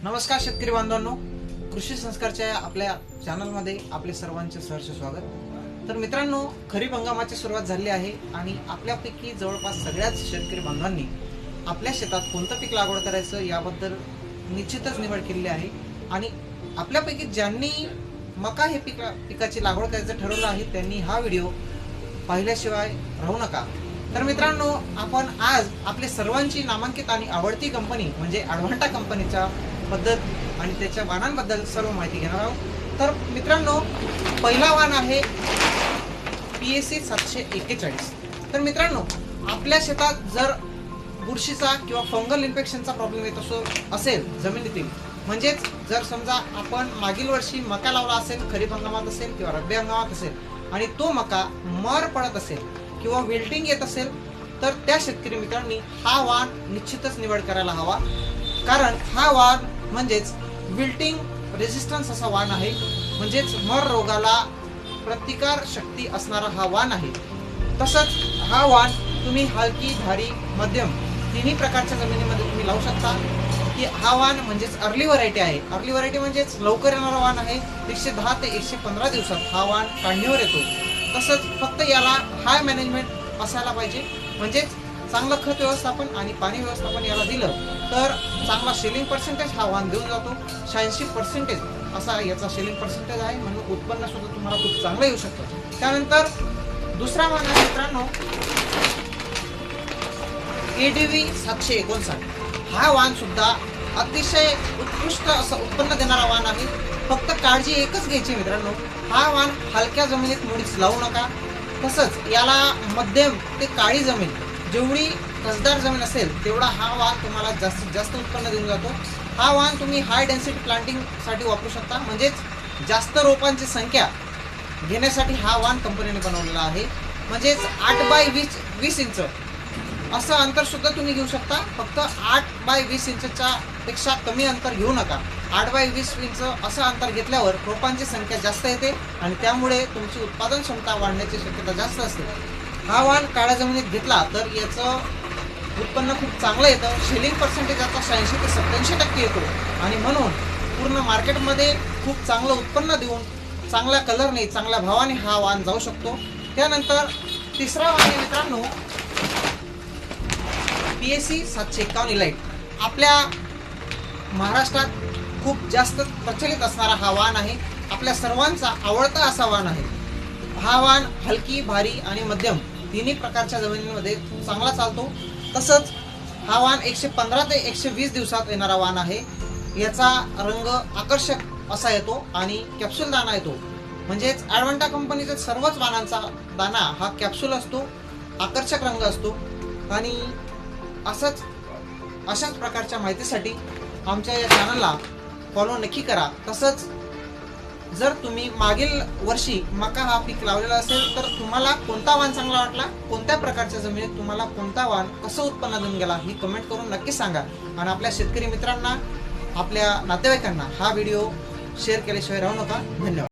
नमस्कार शेतकरी बांधवांनो, कृषी संस्कारच्या आपल्या चॅनलमध्ये आपले सर्वांचे सहर्ष स्वागत। तर मित्रांनो, खरीप हंगामाची सुरुवात झाली आहे आणि आपल्यापैकी जवळपास सगळ्याच शेतकरी बांधवांनी आपल्या शेतात कोणतं पीक लागवड करायचं याबद्दल निश्चितच निवड केलेली आहे। आणि आपल्यापैकी ज्यांनी मका हे पिकाची लागवड करायचं ठरवलं आहे त्यांनी हा व्हिडिओ पाहिल्याशिवाय राहू नका। तर मित्रांनो, आपण आज आपल्या सर्वांची नामांकित आणि आवडती कंपनी म्हणजे अडव्हांटा कंपनीच्या पद्धत आणि त्याच्या वाणांबद्दल सर्व माहिती घेणार आहोत। तर मित्रांनो, पहिला वाण आहे PAC 741। तर मित्रांनो, आपल्या शेतात जर बुरशीचा किंवा फंगल इन्फेक्शनचा प्रॉब्लेम येत असेल जमिनीतील, म्हणजेच जर समजा आपण मागील वर्षी मका लावला असेल, खरीप हंगामात असेल किंवा रब्बी हंगामात असेल आणि तो मका मर पडत असेल किंवा विल्टिंग येत असेल, तर त्या शेतकरी मित्रांनी हा वाण निश्चितच निवड करायला हवा। कारण हा वाण म्हणजेच विल्टिंग रेजिस्टन्स असा वाण आहे, म्हणजेच मर रोगाला प्रतिकार शक्ती असणारा हा वाण आहे। तसंच हा वाण तुम्ही हलकी, भारी, मध्यम तिन्ही प्रकारच्या जमिनीमध्ये तुम्ही लावू शकता। की हा वाण म्हणजेच अर्ली व्हरायटी आहे। अर्ली व्हरायटी म्हणजेच लवकर येणारा वाण आहे। 110 ते 115 दिवसात हा वाण काढणीवर येतो। तसंच फक्त याला हाय मॅनेजमेंट असायला पाहिजे, म्हणजेच चांगलं खत व्यवस्थापन आणि पाणी व्यवस्थापन याला दिलं तर चांगला सेलिंग पर्सेंटेज हा वाण देऊन जातो। 86% असा याचा सेलिंग पर्सेंटेज आहे, म्हणजे उत्पन्न सुद्धा तुम्हाला खूप चांगलं येऊ शकतं। त्यानंतर दुसरा वाण आहे मित्रांनो ADV 759। हा वाण सुद्धा अतिशय उत्कृष्ट असं उत्पन्न देणारा वाण आहे। फक्त काळजी एकच घ्यायची मित्रांनो, हा वाण हलक्या जमिनीत मुळीच लावू नका। तसंच याला मध्यम ते काळी जमीन, जेवढी कसदार जमीन असेल तेवढा हा वाण तुम्हाला जास्तीत जास्त उत्पन्न देऊन जातो। हा वाण तुम्ही हाय डेन्सिटी प्लांटिंग साठी वापरू शकता, म्हणजेच जास्त रोपांची संख्या घेण्यासाठी हा वाण कंपनीने बनवलेला आहे। म्हणजेच 8 बाय 20 इंच असं अंतर सुद्धा तुम्ही घेऊ शकता। फक्त 8 बाय 20 इंचच्या पेक्षा कमी अंतर घेऊ नका। 8 बाय 20 इंच असं अंतर घेतल्यावर रोपांची संख्या जास्त येते आणि त्यामुळे तुमची उत्पादन क्षमता वाढण्याची शक्यता जास्त असते। हा वाण काळ्या जमिनीत घेतला तर याचं उत्पन्न खूप चांगलं येतं। सेलिंग पर्सेंटेज आता 86 ते 87% येतो आणि म्हणून पूर्ण मार्केटमध्ये खूप चांगलं उत्पन्न देऊन चांगल्या कलरने, चांगल्या भावाने हा वाण जाऊ शकतो। त्यानंतर तिसरा वाण आहे मित्रांनो PAC 751 इलाइट। आपल्या महाराष्ट्रात खूप जास्त प्रचलित असणारा हा वाण आहे। आपल्या सर्वांचा आवडता असा वाण आहे। हा वाण हलकी, भारी आणि मध्यम तिन्ही प्रकारच्या जमिनीमध्ये चांगला चालतो। तसंच हा वाण 115 ते 120 दिवसात येणारा वाण आहे। याचा रंग आकर्षक असा येतो आणि कॅप्सूल दाणा येतो। म्हणजेच अडव्हांटा कंपनीच्या सर्वच वाणांचा दाणा हा कॅप्सूल असतो, आकर्षक रंग असतो। आणि अशाच प्रकारच्या माहितीसाठी आमच्या या चॅनलला फॉलो नक्की करा। तसंच जर तुम्ही मागील वर्षी मका हा पीक लावलेला असेल तर तुम्हाला कोणता वाण चांगला वाटला, कोणत्या प्रकारच्या जमिनीत तुम्हाला कोणता वाण कसं उत्पन्न देऊन गेला ही कमेंट करून नक्की सांगा। आणि आपल्या शेतकरी मित्रांना, आपल्या नातेवाईकांना हा व्हिडिओ शेअर केल्याशिवाय राहू नका। धन्यवाद।